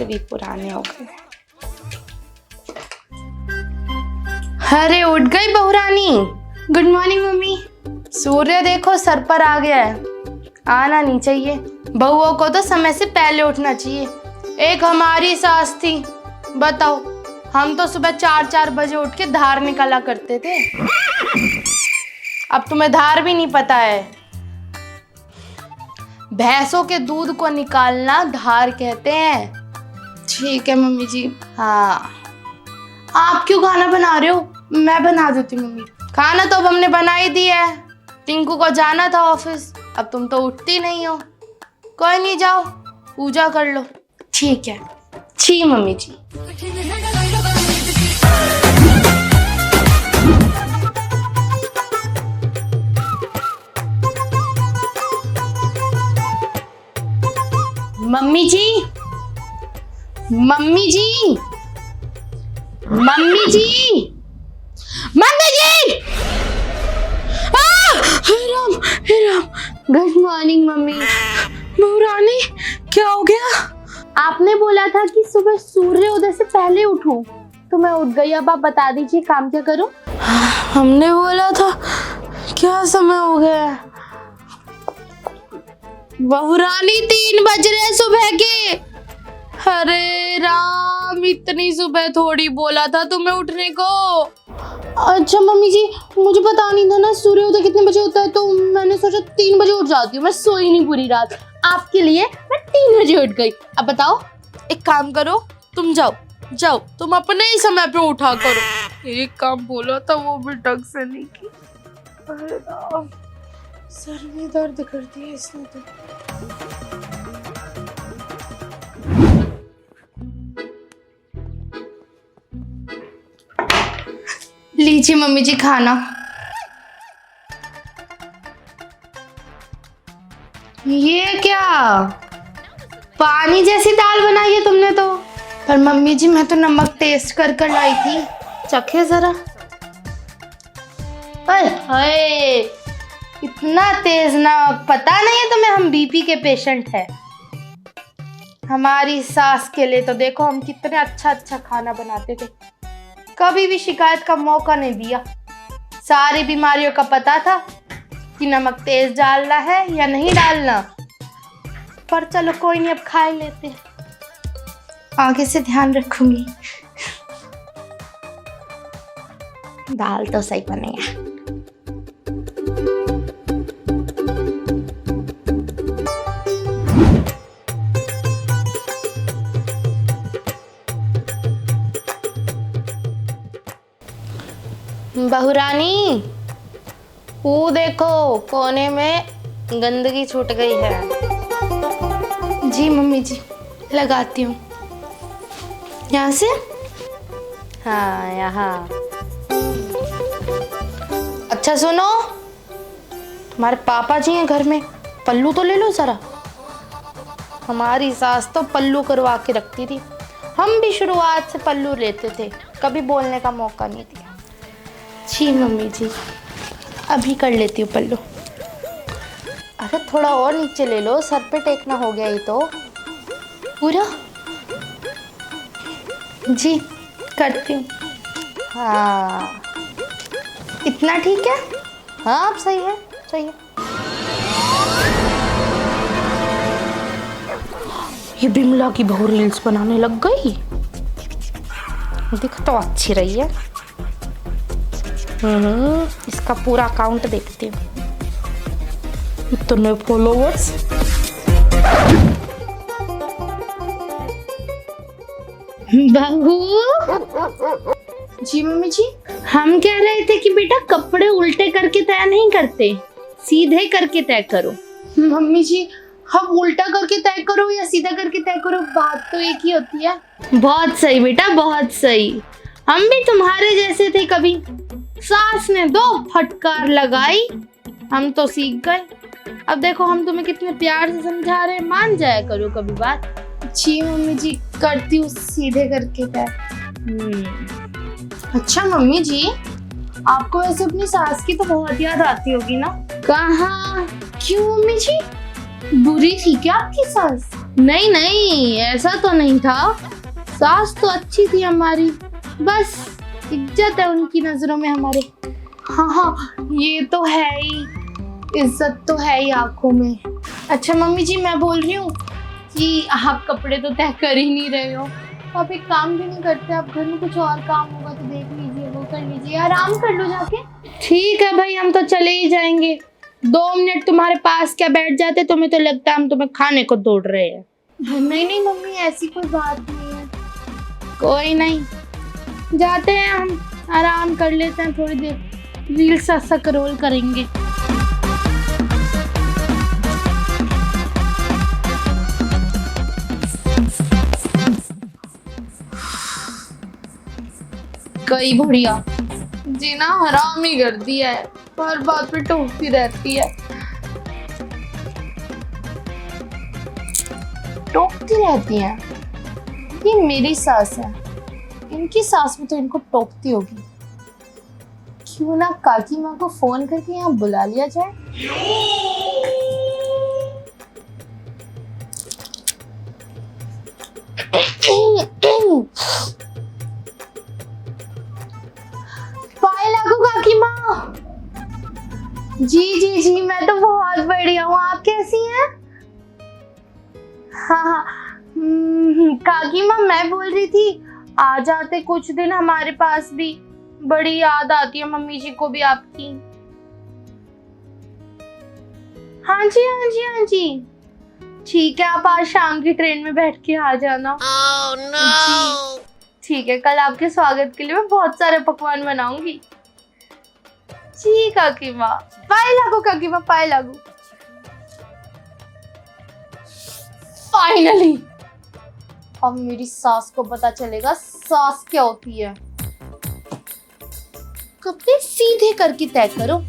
संस्कार भी पुराने हो गए। अरे उठ गई बहुरानी। Good morning mummy. सूर्य देखो सर पर आ गया है, आना नहीं चाहिए। बहुओं को तो समय से पहले उठना चाहिए। एक हमारी सास थी, बताओ, हम तो सुबह 4-4 बजे उठ के धार निकाला करते थे। अब तुम्हें धार भी नहीं पता है। भैंसों के दूध को निकालना धार कहते हैं। ठीक है मम्मी जी। हाँ, आप क्यों खाना बना रहे हो? मैं बना देती हूँ मम्मी। खाना तो अब हमने बना ही दिया है, टिंकू को जाना था ऑफिस। अब तुम तो उठती नहीं हो। कोई नहीं, जाओ पूजा कर लो। ठीक है। जी मम्मी जी। मम्मी जी, मम्मी जी, मम्मी जी, मम्मी जी। हे राम, हे राम। Good morning mummy. बहुरानी, क्या हो गया? आपने बोला था कि सुबह सूर्योदय से पहले उठूं, तो मैं उठ गई। अब आप बता दीजिए काम क्या करूं? हमने बोला था, क्या समय हो गया? बहुरानी 3 बज रहे सुबह के। अरे राम, इतनी सुबह थोड़ी बोला था तुम्हें उठने को। अच्छा मम्मी जी, मुझे पता नहीं था ना सूर्योदय कितने बजे होता है, तो मैंने सोचा 3 बजे उठ जाती हूँ। मैं सोई नहीं पूरी रात, आपके लिए मैं 3 बजे उठ गई। अब बताओ, एक काम करो, तुम जाओ जाओ, तुम अपने ही समय पे उठा करो। एक काम बोला था वो भी ढंग से नहीं की। अरे राम, सर में दर्द कर दिया इसने तो। लीजिए मम्मी जी खाना। ये क्या पानी जैसी दाल बनाई है तुमने तो। पर मम्मी जी, मैं तो नमक टेस्ट कर कर लाई थी, चखे जरा। हाय, इतना तेज नमक, पता नहीं है तुम्हें हम बीपी के पेशेंट हैं। हमारी सास के लिए तो देखो हम कितने अच्छा अच्छा खाना बनाते थे, कभी भी शिकायत का मौका नहीं दिया। सारी बीमारियों का पता था कि नमक तेज डालना है या नहीं डालना। पर चलो कोई नहीं, अब खा ही लेते हैं, आगे से ध्यान रखूंगी। दाल तो सही बनेगा। बहुरानी, वो देखो कोने में गंदगी छूट गई है। जी मम्मी जी, लगाती हूँ। यहाँ से? हाँ, यहाँ। अच्छा सुनो, तुम्हारे पापा जी हैं घर में, पल्लू तो ले लो जरा। हमारी सास तो पल्लू करवा के रखती थी, हम भी शुरुआत से पल्लू लेते थे, कभी बोलने का मौका नहीं दिया। जी मम्मी जी, अभी कर लेती हूँ पल्लू। अरे थोड़ा और नीचे ले लो, सर पे टेकना हो गया ये तो पूरा। जी करती हूँ। हाँ, इतना ठीक है? हाँ अब सही है, सही है। ये बिमला की बहू रील्स बनाने लग गई, दिख तो अच्छी रही है। इसका पूरा अकाउंट देखती हूँ, इतने फॉलोवर्स। बहू जी। मम्मी जी, हम कह रहे थे कि बेटा कपड़े उल्टे करके तय नहीं करते, सीधे करके तय करो। मम्मी जी, हम उल्टा करके तय करो या सीधा करके तय करो, बात तो एक ही होती है। बहुत सही बेटा, बहुत सही। हम भी तुम्हारे जैसे थे, कभी सास ने 2 फटकार लगाई, हम तो सीख गए। अब देखो हम तुम्हें कितने प्यार से समझा रहे हैं, मान जाया करो कभी बात। जी मम्मी जी, करती हूँ सीधे करके तय। अच्छा मम्मी जी, आपको वैसे अपनी सास की तो बहुत याद आती होगी ना? कहाँ? क्यों मम्मी जी, बुरी थी क्या आपकी सास? नहीं नहीं, ऐसा तो नहीं था। सास तो अच्छी थी हमारी, बस इज्जत है उनकी नजरों में हमारे। हाँ हाँ, ये तो है ही, इज्जत तो है ही आंखों में। अच्छा मम्मी जी, मैं बोल रही हूँ कि आप कपड़े तो तय कर ही नहीं रहे हो, आप एक काम भी नहीं करते। आप घर में कुछ और काम होगा तो देख लीजिए, वो कर लीजिए, आराम कर लो जाके। ठीक है भाई, हम तो चले ही जाएंगे। 2 मिनट तुम्हारे पास क्या बैठ जाते, तुम्हें तो लगता है हम तुम्हें खाने को दौड़ रहे हैं। नहीं नहीं मम्मी, ऐसी कोई बात नहीं है। कोई नहीं, जाते हैं हम, आराम कर लेते हैं थोड़ी देर, रील्स स्क्रॉल करेंगे। कई बढ़िया जी ना, हराम ही कर दिया है, हर बात पे टोकती रहती है। टोकती रहती है, ये मेरी सास है, इनकी सास में तो इनको टोकती होगी। क्यों ना काकी माँ को फोन करके यहाँ बुला लिया जाए। पाए लागू काकी माँ। जी जी जी, मैं तो बहुत बढ़िया हूँ, आप कैसी हैं? हाँ हाँ, काकी माँ मैं बोल रही थी, आ जाते कुछ दिन हमारे पास भी, बड़ी याद आती है मम्मी जी को भी आपकी। हाँ जी हाँ जी हाँ जी, ठीक है, आप आज शाम की ट्रेन में बैठ के आ जाना। Oh, no. ठीक है, कल आपके स्वागत के लिए मैं बहुत सारे पकवान बनाऊंगी। जी काकी माँ, पाए लागू काकी माँ, पाए लागू। फाइनली अब मेरी सास को पता चलेगा सास क्या होती है। कपड़े सीधे करके तय करो।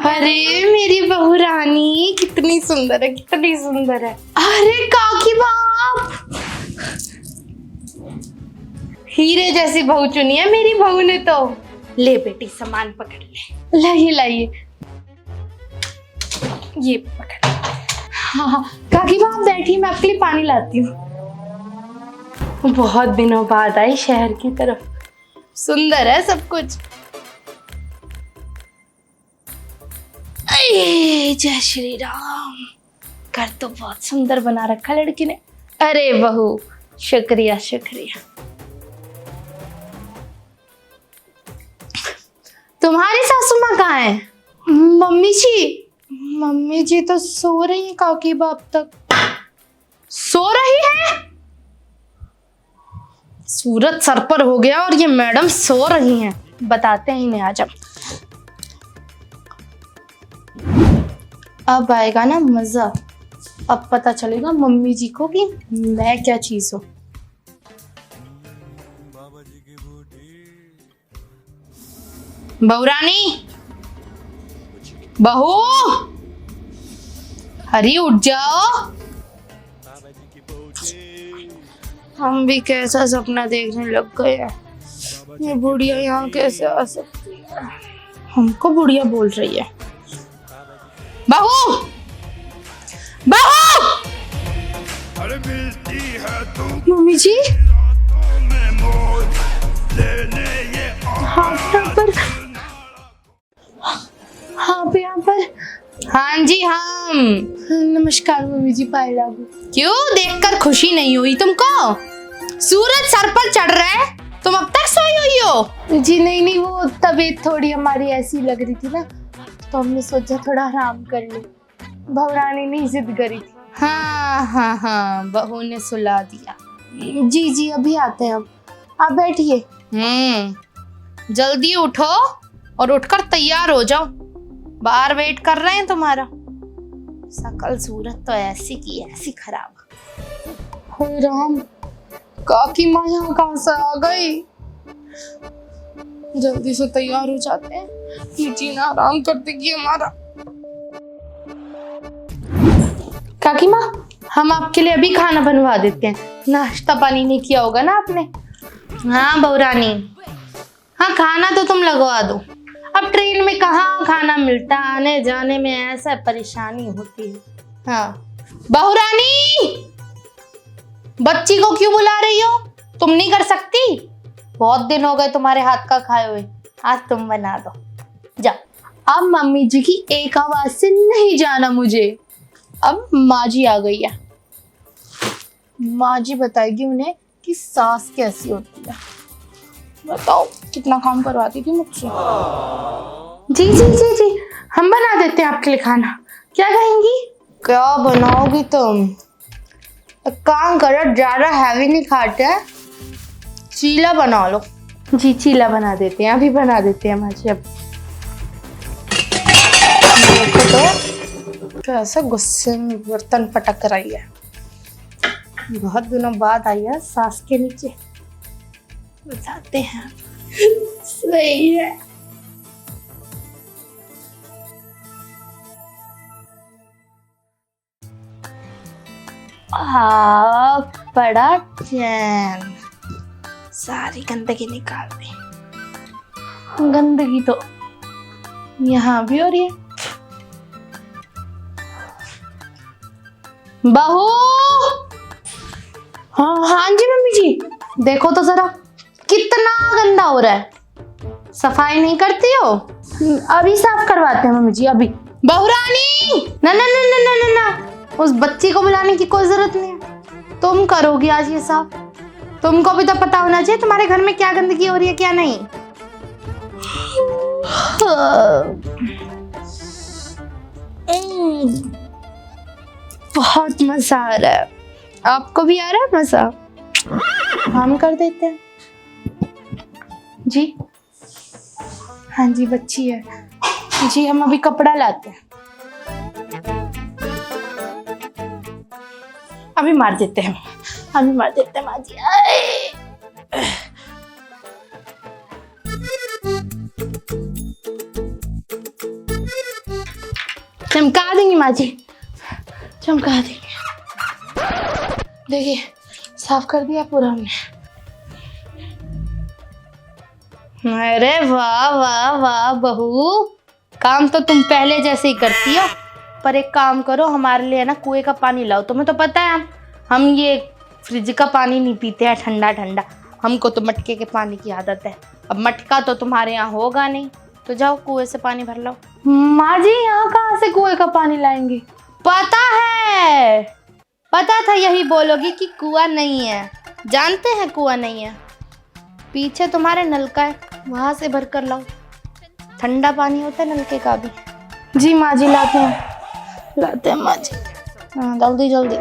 अरे मेरी बहू रानी कितनी सुंदर है, कितनी सुंदर है। अरे काकी बाप, हीरे जैसी बहू चुनी है मेरी बहू ने तो। ले बेटी, सामान पकड़ ले, लाइए लाइए, ये पकड़। हाँ हाँ काकी बाप बैठी, मैं आपके लिए पानी लाती हूँ। बहुत दिनों बाद आई शहर की तरफ, सुंदर है सब कुछ। जय श्री राम। घर तो बहुत सुंदर बना रखा लड़की ने। अरे बहू, शुक्रिया शुक्रिया। तुम्हारी सासू माँ कहाँ है? मम्मी जी तो सो रही हैं काकी बाप तक। सो रही है? सूरज सर पर हो गया और ये मैडम सो रही हैं। बताते हैं इन्हें आज। अब आएगा ना मजा, अब पता चलेगा मम्मी जी को कि मैं क्या चीज हूँ। बहू रानी, बहू, हरी उठ जाओ। हम भी कैसा सपना देखने लग गए हैं। ये बुढ़िया यहाँ कैसे आ सकती है? हमको बुढ़िया बोल रही है। बहू, बहू, मम्मी जी, यहाँ पर। हाँ जी हम। नमस्कार मम्मी जी, पाए लागू। क्यों, देखकर खुशी नहीं हुई तुमको? सूरज सर पर चढ़ रहा है, तुम अब तक सोई हुई हो? जी नहीं नहीं, वो तबीयत थोड़ी हमारी ऐसी लग रही थी ना, तो हमने सोचा थोड़ा आराम कर ले। बहू रानी ने जिद करी थी। हाँ हाँ हाँ, बहू ने सुला दिया। जी जी, अभी आते हैं हम, आप बैठिए। जल्दी उठो और उठकर तैयार हो जाओ, बाहर वेट कर रहे हैं तुम्हारा। सकल सूरत तो ऐसी की ऐसी खराब। हे राम, काकी माँ यहाँ कहाँ से आ गई? जल्दी से तैयार हो जाते हैं, ये जीना आराम करते कि हमारा। काकी माँ, हम आपके लिए अभी खाना बनवा देते हैं। नाश्ता पानी नहीं किया होगा ना आपने? हाँ बहुरानी, हाँ खाना तो तुम लगवा दो। अब ट्रेन में कहाँ खाना मिलता, आने जाने में ऐसा परेशानी होती है। हाँ बहुरानी, बच्ची को क्यों बुला रही हो? तुम नहीं कर सकती? बहुत दिन हो गए तुम्हारे हाथ का खाए हुए, आज तुम बना दो। जाओ। अब मम्मी जी की एक आवाज से नहीं जाना मुझे। अब माँ जी आ गई है, माँ जी बताएगी उन्हें कि सास कैसी होती है। बताओ कितना काम करवाती थी मुझसे। जी जी जी जी, हम बना देते हैं आपके लिए खाना। क्या कहेंगी? क्या बनाओगी तुम? एक काम करो, ज्यादा हैवी नहीं खाते, चीला बना लो। जी चीला बना देते हैं, अभी बना देते हैं माँ जी। अब देखो तो कैसे गुस्से में बर्तन पटक रही है। बहुत दिनों बाद आई है सास के नीचे, बताते हैं। सही है। बड़ा चैन, सारी गंदगी निकाल दी। गंदगी तो यहाँ भी हो रही है। बहू, हाँ जी मम्मी जी, देखो तो जरा कितना गंदा हो रहा है, सफाई नहीं करती हो? अभी साफ करवाते हैं मम्मी जी, अभी। बहुरानी, ना ना ना ना ना ना, उस बच्ची को बुलाने की कोई जरूरत नहीं है, तुम करोगी आज ये साफ। तुमको भी तो पता होना चाहिए तुम्हारे घर में क्या गंदगी हो रही है क्या नहीं। बहुत मजा आ रहा है, आपको भी आ रहा है मजा? हम कर देते हैं जी। हाँ जी बच्ची है जी, हम अभी कपड़ा लाते हैं, अभी मार देते हैं, अभी मार देते हैं माँ जी। चमका देंगे माँ जी, चमका देंगे। देखिए साफ कर दिया पूरा हमने। अरे वाह वाह वाह बहू, काम तो तुम पहले जैसे ही करती हो, पर एक काम करो हमारे लिए ना कुएं का पानी लाओ। तुम्हें तो पता है हम ये फ्रिज का पानी नहीं पीते हैं ठंडा ठंडा, हमको तो मटके के पानी की आदत है। अब मटका तो तुम्हारे यहाँ होगा नहीं, तो जाओ कुएं से पानी भर लाओ। माँ जी यहाँ कहाँ से कुएं का पानी लाएंगे? पता है, पता था यही बोलोगी कि कुआं नहीं है, जानते हैं कुआं नहीं है, पीछे तुम्हारे नलका है, वहां से भर कर लाओ, ठंडा पानी होता है नलके का भी। जी माँ जी लाते हैं माँ जी, हाँ जल्दी जल्दी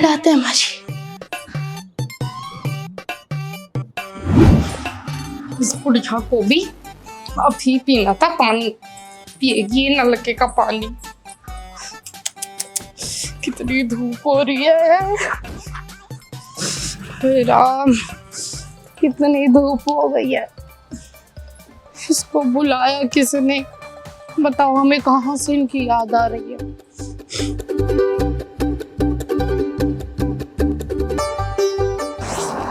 लाते हैं माँ जी। इस बुढ़िया को भी अभी पीना था पानी, पिएगी नलके का पानी। कितनी धूप हो रही है, हे राम कितनी धूप हो गई है। इसको बुलाया किसने, बताओ हमें कहाँ से इनकी याद आ रही है।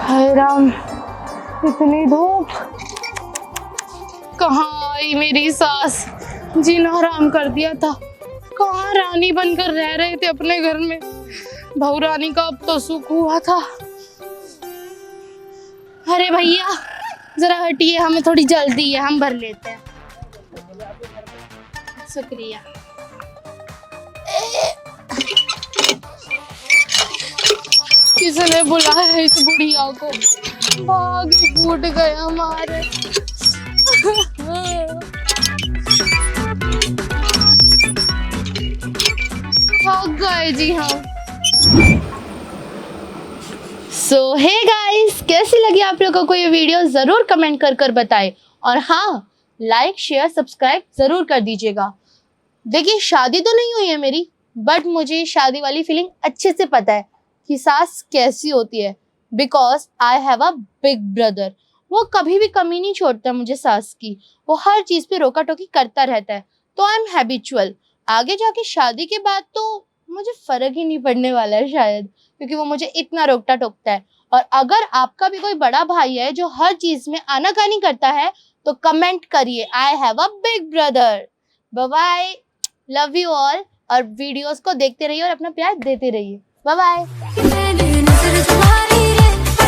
हे राम इतनी धूप, कहाँ आई मेरी सास, जीना हराम कर दिया था। कहाँ रानी बनकर रह रहे थे अपने घर में, बहुरानी का अब तो सुख हुआ था। अरे भैया जरा हटिए, हमें थोड़ी जल्दी है, हम भर लेते हैं। शुक्रिया। किसने बुलाया इस बुढ़िया को, भाग फूट गए हमारे। भाग गए जी हाँ। सो हे गाइस, कैसी लगी आप लोगों को ये वीडियो जरूर कमेंट कर बताएं, और हाँ लाइक शेयर सब्सक्राइब जरूर कर दीजिएगा। देखिए शादी तो नहीं हुई है मेरी, बट मुझे शादी वाली फीलिंग अच्छे से पता है कि सास कैसी होती है, because I have a big brother. वो कभी भी कमी नहीं छोड़ता मुझे सास की, वो हर चीज पे रोका टोकी करता रहता है, तो आई एम हैबिचुअल। आगे जाके शादी के बाद तो मुझे फर्क ही नहीं पड़ने वाला है शायद, क्योंकि वो मुझे इतना रोकता टोकता है। और अगर आपका भी कोई बड़ा भाई है जो हर चीज में आनाकानी करता है तो कमेंट करिए, I have a big brother. Bye bye, love you all. और वीडियोस को देखते रहिए और अपना प्यार देते रहिए। Bye bye.